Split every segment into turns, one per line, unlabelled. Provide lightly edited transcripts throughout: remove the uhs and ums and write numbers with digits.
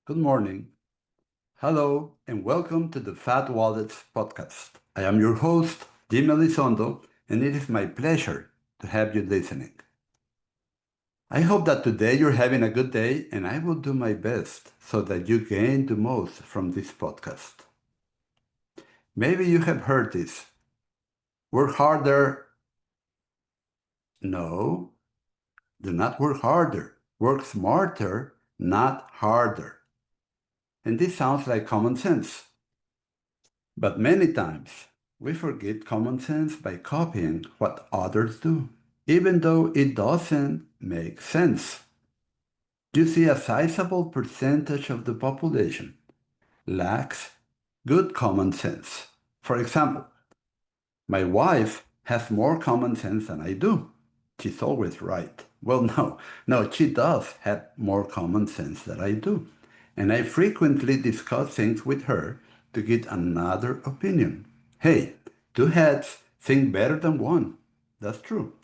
Good morning. Hello, and welcome to the Fat Wallets podcast. I am your host, Jaime Elizondo, and it is my pleasure to have you listening. I hope that today you're having a good day, and I will do my best so that you gain the most from this podcast. Maybe you have heard this: work harder. No, do not work harder. Work smarter, not harder. And this sounds like common sense. But many times, we forget common sense by copying what others do, even though it doesn't make sense. You see, a sizable percentage of the population lacks good common sense. For example, my wife has more common sense than I do. She's always right. Well, no, she does have more common sense than I do. And I frequently discuss things with her to get another opinion. Hey, two heads think better than one. That's true.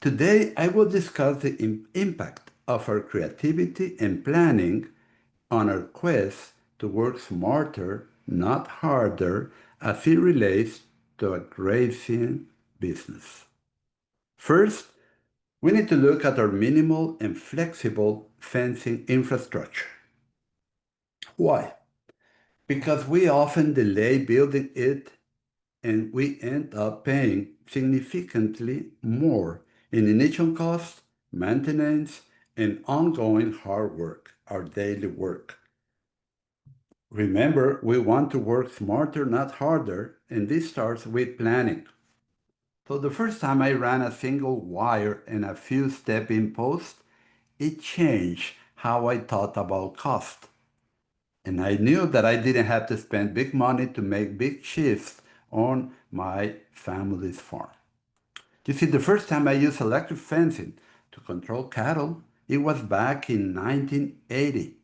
Today, I will discuss the impact of our creativity and planning on our quest to work smarter, not harder, as it relates to a grazing business. First, we need to look at our minimal and flexible fencing infrastructure. Why? Because we often delay building it and we end up paying significantly more in initial costs, maintenance, and ongoing hard work, our daily work. Remember, we want to work smarter, not harder, and this starts with planning. So the first time I ran a single wire and a few step-in posts, it changed how I thought about cost. And I knew that I didn't have to spend big money to make big shifts on my family's farm. You see, the first time I used electric fencing to control cattle, it was back in 1980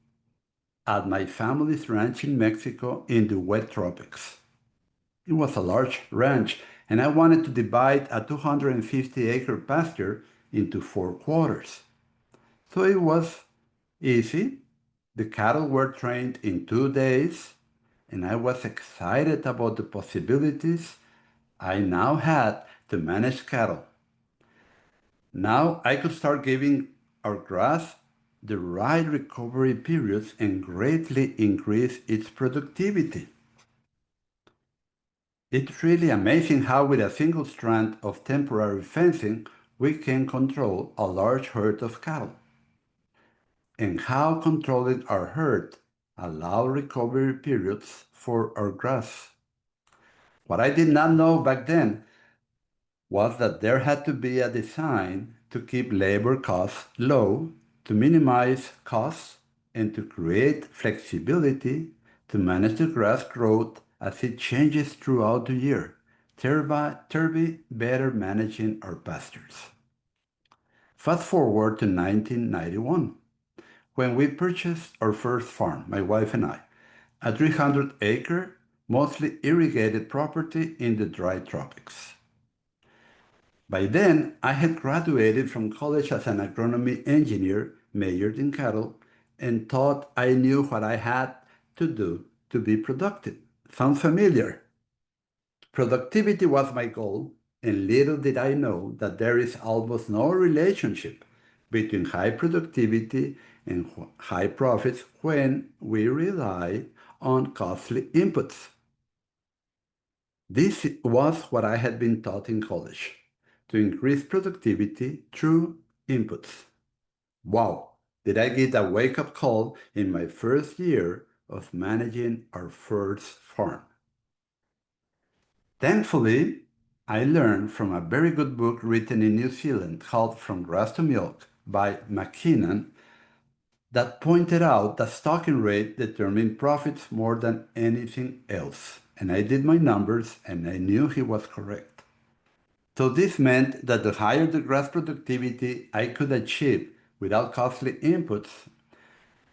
at my family's ranch in Mexico in the wet tropics. It was a large ranch, and I wanted to divide a 250-acre pasture into 4 quarters. So it was easy. The cattle were trained in 2 days, and I was excited about the possibilities I now had to manage cattle. Now I could start giving our grass the right recovery periods and greatly increase its productivity. It's really amazing how with a single strand of temporary fencing we can control a large herd of cattle, and how controlling our herd allow recovery periods for our grass. What I did not know back then was that there had to be a design to keep labor costs low, to minimize costs, and to create flexibility to manage the grass growth as it changes throughout the year, thereby better managing our pastures. Fast forward to 1991, when we purchased our first farm, my wife and I, a 300-acre, mostly irrigated property in the dry tropics. By then, I had graduated from college as an agronomy engineer, majored in cattle, and thought I knew what I had to do to be productive. Sounds familiar? Productivity was my goal, and little did I know that there is almost no relationship between high productivity and high profits when we rely on costly inputs. This was what I had been taught in college: to increase productivity through inputs. Wow, did I get a wake-up call in my first year of managing our first farm. Thankfully, I learned from a very good book written in New Zealand called From Grass to Milk by McKinnon that pointed out that stocking rate determined profits more than anything else. And I did my numbers and I knew he was correct. So this meant that the higher the grass productivity I could achieve without costly inputs,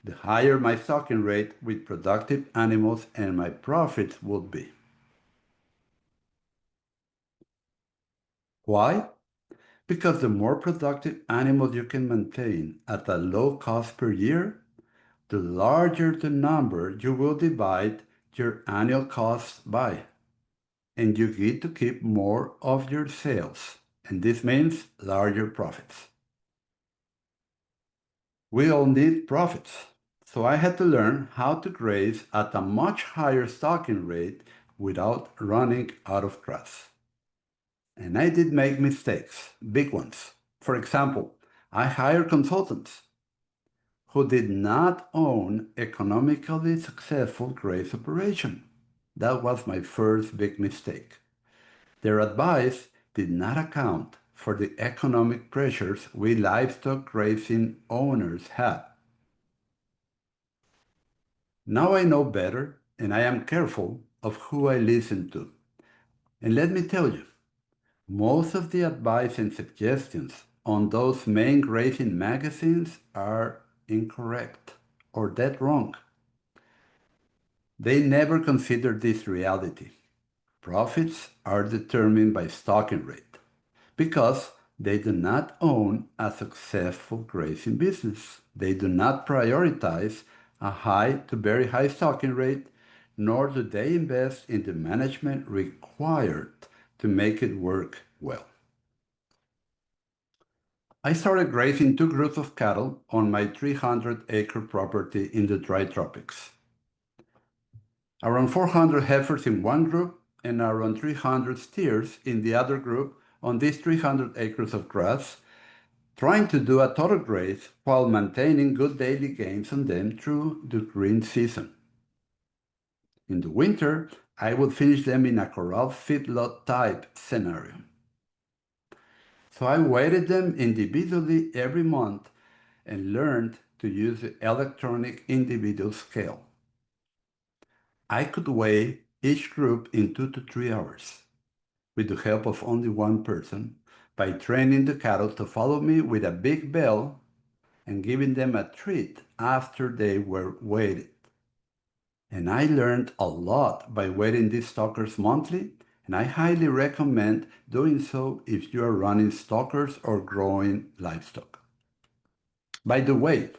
the higher my stocking rate with productive animals and my profits would be. Why? Because the more productive animals you can maintain at a low cost per year, the larger the number you will divide your annual costs by, and you get to keep more of your sales, and this means larger profits. We all need profits, so I had to learn how to graze at a much higher stocking rate without running out of grass. And I did make mistakes, big ones. For example, I hired consultants who did not own economically successful graze operation. That was my first big mistake. Their advice did not account for the economic pressures we livestock grazing owners had. Now I know better, and I am careful of who I listen to. And let me tell you, most of the advice and suggestions on those main grazing magazines are incorrect or dead wrong. They never consider this reality. Profits are determined by stocking rate because they do not own a successful grazing business. They do not prioritize a high to very high stocking rate, nor do they invest in the management required to make it work well. I started grazing two groups of cattle on my 300-acre property in the dry tropics. Around 400 heifers in one group and around 300 steers in the other group on these 300 acres of grass, trying to do a total graze while maintaining good daily gains on them through the green season. In the winter, I would finish them in a corral feedlot type scenario. So I weighted them individually every month and learned to use the electronic individual scale. I could weigh each group in 2 to 3 hours with the help of only one person by training the cattle to follow me with a big bell and giving them a treat after they were weighed. And I learned a lot by weighing these stockers monthly, and I highly recommend doing so if you are running stockers or growing livestock. By the way,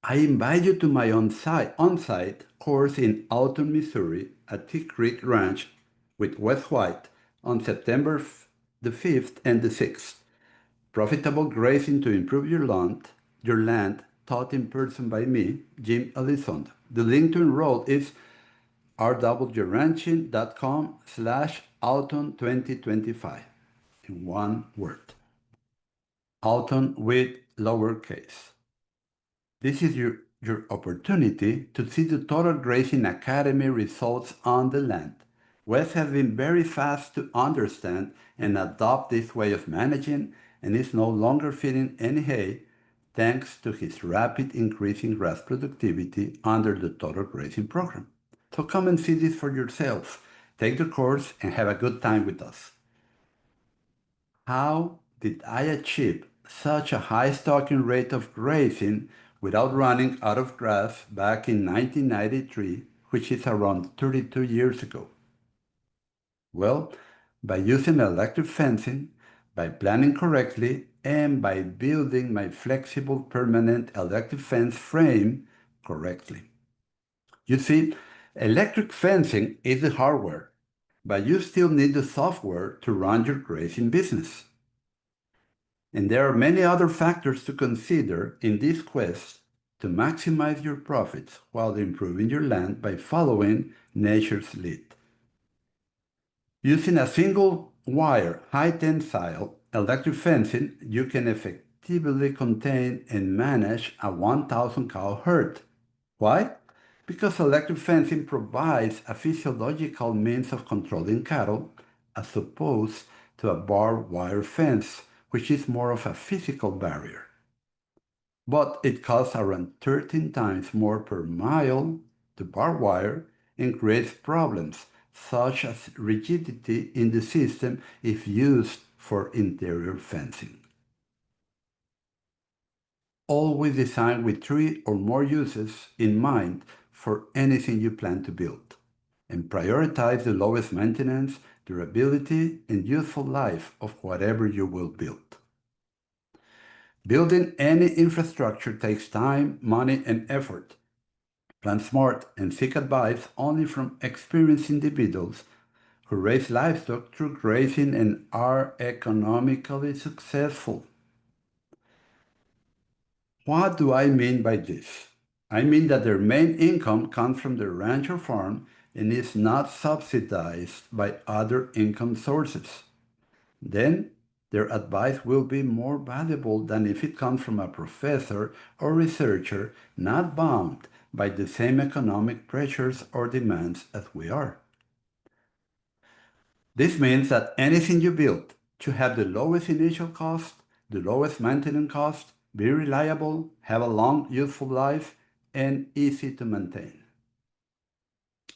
I invite you to my on-site course in Alton, Missouri at Tick Creek Ranch with Wes White on September the 5th and the 6th. Profitable grazing to improve your land taught in person by me, Jim Elizondo. The link to enroll is rwranching.com/Alton2025 in one word. Alton with lowercase. This is your opportunity to see the Total Grazing Academy results on the land. Wes has been very fast to understand and adopt this way of managing and is no longer feeding any hay thanks to his rapid increase in grass productivity under the Total Grazing program. So come and see this for yourself. Take the course and have a good time with us. How did I achieve such a high stocking rate of grazing without running out of grass back in 1993, which is around 32 years ago? Well, by using electric fencing, by planning correctly, and by building my flexible permanent electric fence frame correctly. You see, electric fencing is the hardware, but you still need the software to run your grazing business. And there are many other factors to consider in this quest to maximize your profits while improving your land by following nature's lead. Using a single wire high tensile electric fencing, you can effectively contain and manage a 1,000 cow herd. Why? Because electric fencing provides a physiological means of controlling cattle as opposed to a barbed wire fence, which is more of a physical barrier. But it costs around 13 times more per mile to barbed wire and creates problems such as rigidity in the system if used for interior fencing. Always design with 3 or more uses in mind for anything you plan to build, and prioritize the lowest maintenance, durability, and useful life of whatever you will build. Building any infrastructure takes time, money, and effort, Plan smart and seek advice only from experienced individuals who raise livestock through grazing and are economically successful. What do I mean by this? I mean that their main income comes from the ranch or farm and is not subsidized by other income sources. Then their advice will be more valuable than if it comes from a professor or researcher not bound by the same economic pressures or demands as we are. This means that anything you build should have the lowest initial cost, the lowest maintenance cost, be reliable, have a long useful life, and easy to maintain.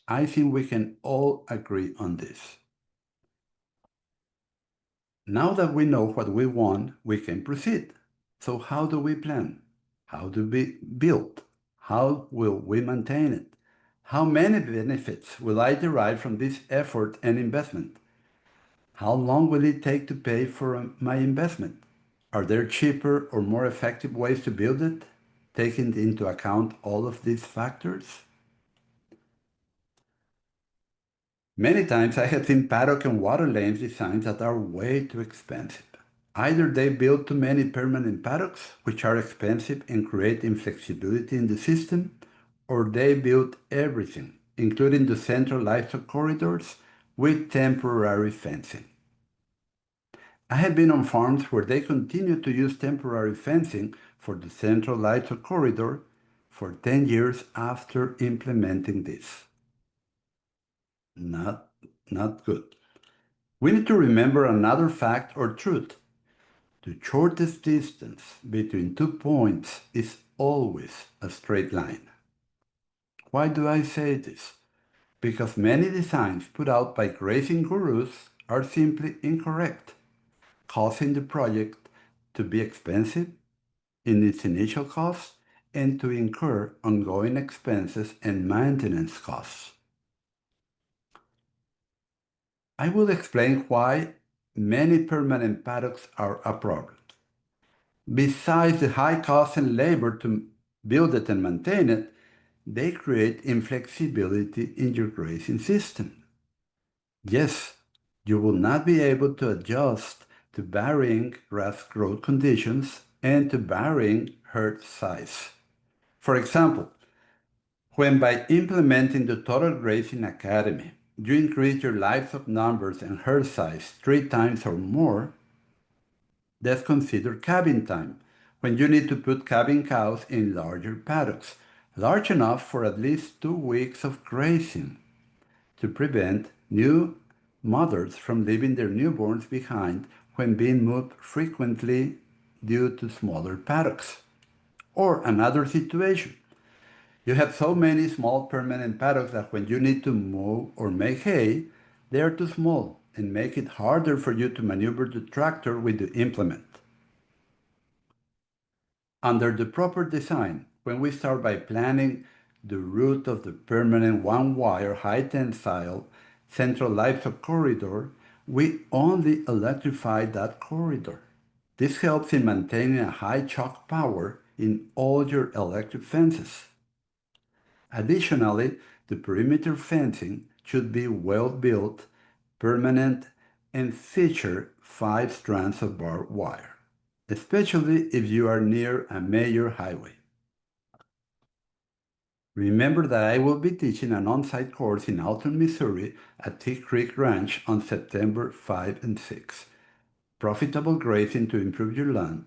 I think we can all agree on this. Now that we know what we want, we can proceed. So how do we plan? How do we build? How will we maintain it? How many benefits will I derive from this effort and investment? How long will it take to pay for my investment? Are there cheaper or more effective ways to build it, taking into account all of these factors? Many times I have seen paddock and water lanes designs that are way too expensive. Either they build too many permanent paddocks, which are expensive and create inflexibility in the system, or they build everything, including the central livestock corridors, with temporary fencing. I have been on farms where they continue to use temporary fencing for the central livestock corridor for 10 years after implementing this. Not, not good. We need to remember another fact or truth. The shortest distance between 2 points is always a straight line. Why do I say this? Because many designs put out by grazing gurus are simply incorrect, causing the project to be expensive in its initial cost and to incur ongoing expenses and maintenance costs. I will explain why many permanent paddocks are a problem. Besides the high cost and labor to build it and maintain it, they create inflexibility in your grazing system. Yes, you will not be able to adjust to varying grass growth conditions and to varying herd size. For example, when by implementing the Total Grazing Academy, you increase your livestock numbers and herd size 3 times or more, that's considered calving time, when you need to put calving cows in larger paddocks, large enough for at least 2 weeks of grazing, to prevent new mothers from leaving their newborns behind when being moved frequently due to smaller paddocks. Or another situation. You have so many small permanent paddocks that when you need to mow or make hay, they are too small and make it harder for you to maneuver the tractor with the implement. Under the proper design, when we start by planning the route of the permanent one-wire high-tensile central livestock corridor, we only electrify that corridor. This helps in maintaining a high choke power in all your electric fences. Additionally, the perimeter fencing should be well built, permanent, and feature 5 strands of barbed wire, especially if you are near a major highway. Remember that I will be teaching an on-site course in Alton, Missouri at Tick Creek Ranch on September 5 and 6. Profitable Grazing to Improve Your Land,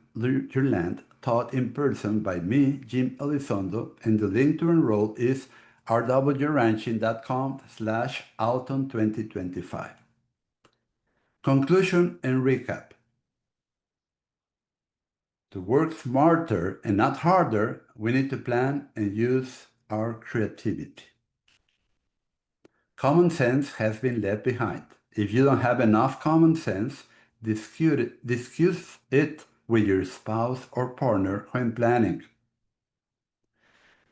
taught in person by me, Jim Elizondo, and the link to enroll is rwranching.com/Alton2025. Conclusion and recap. To work smarter and not harder, we need to plan and use our creativity. Common sense has been left behind. If you don't have enough common sense, discuss it with your spouse or partner when planning.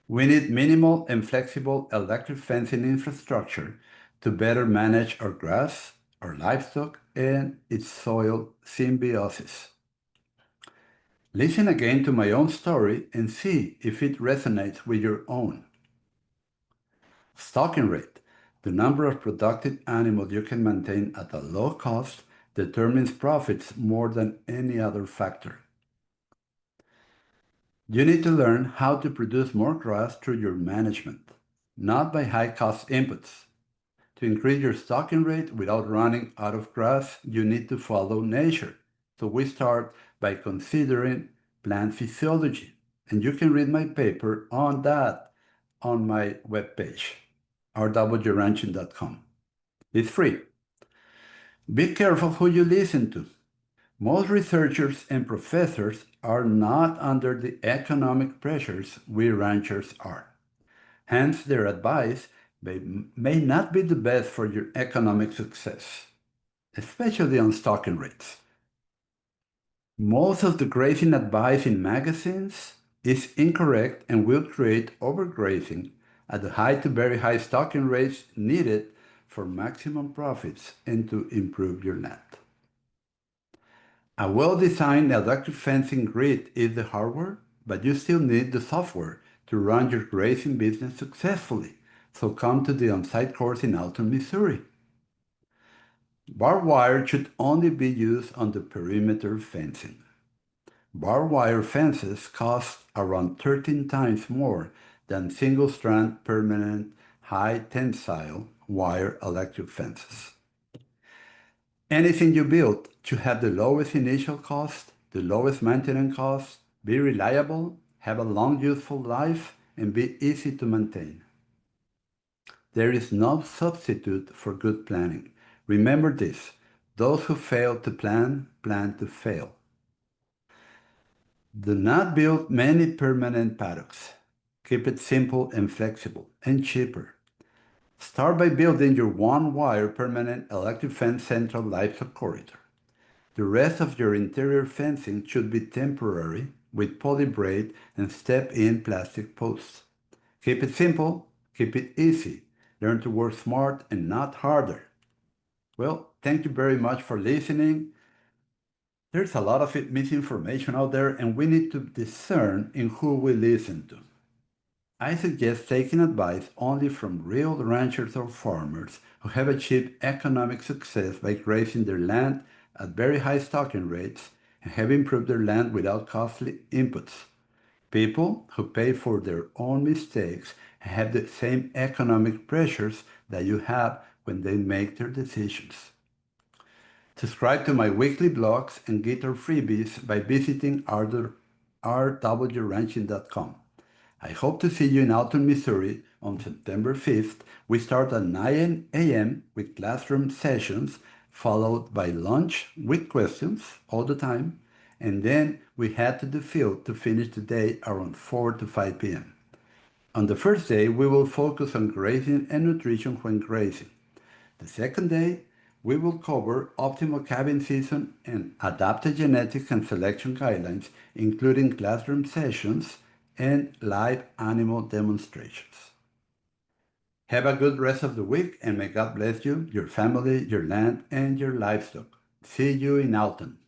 We need minimal and flexible electric fencing infrastructure to better manage our grass, our livestock, and its soil symbiosis. Listen again to my own story and see if it resonates with your own. Stocking rate, the number of productive animals you can maintain at a low cost, determines profits more than any other factor. You need to learn how to produce more grass through your management, not by high-cost inputs. To increase your stocking rate without running out of grass, you need to follow nature. So we start by considering plant physiology. And you can read my paper on that on my webpage, rwranching.com. It's free. Be careful who you listen to. Most researchers and professors are not under the economic pressures we ranchers are. Hence, their advice may not be the best for your economic success, especially on stocking rates. Most of the grazing advice in magazines is incorrect and will create overgrazing at the high to very high stocking rates needed for maximum profits and to improve your land. A well-designed electric fencing grid is the hardware, but you still need the software to run your grazing business successfully. So come to the on-site course in Alton, Missouri. Barbed wire should only be used on the perimeter fencing. Barbed wire fences cost around 13 times more than single-strand permanent high-tensile wire electric fences. Anything you build should have the lowest initial cost, the lowest maintenance cost, be reliable, have a long useful life, and be easy to maintain. There is no substitute for good planning. Remember this: those who fail to plan, plan to fail. Do not build many permanent paddocks. Keep it simple and flexible and cheaper. Start by building your one-wire permanent electric fence central livestock corridor. The rest of your interior fencing should be temporary with poly braid and step-in plastic posts. Keep it simple, keep it easy. Learn to work smart and not harder. Well, thank you very much for listening. There's a lot of misinformation out there, and we need to discern in who we listen to. I suggest taking advice only from real ranchers or farmers who have achieved economic success by grazing their land at very high stocking rates and have improved their land without costly inputs. People who pay for their own mistakes have the same economic pressures that you have when they make their decisions. Subscribe to my weekly blogs and get our freebies by visiting rwranching.com. I hope to see you in Alton, Missouri on September 5th. We start at 9 a.m. with classroom sessions, followed by lunch with questions all the time, and then we head to the field to finish the day around 4 to 5 p.m. On the first day, we will focus on grazing and nutrition when grazing. The second day, we will cover optimal calving season and adapted genetics and selection guidelines, including classroom sessions and live animal demonstrations. Have a good rest of the week, and may God bless you, your family, your land, and your livestock. See you in Alton.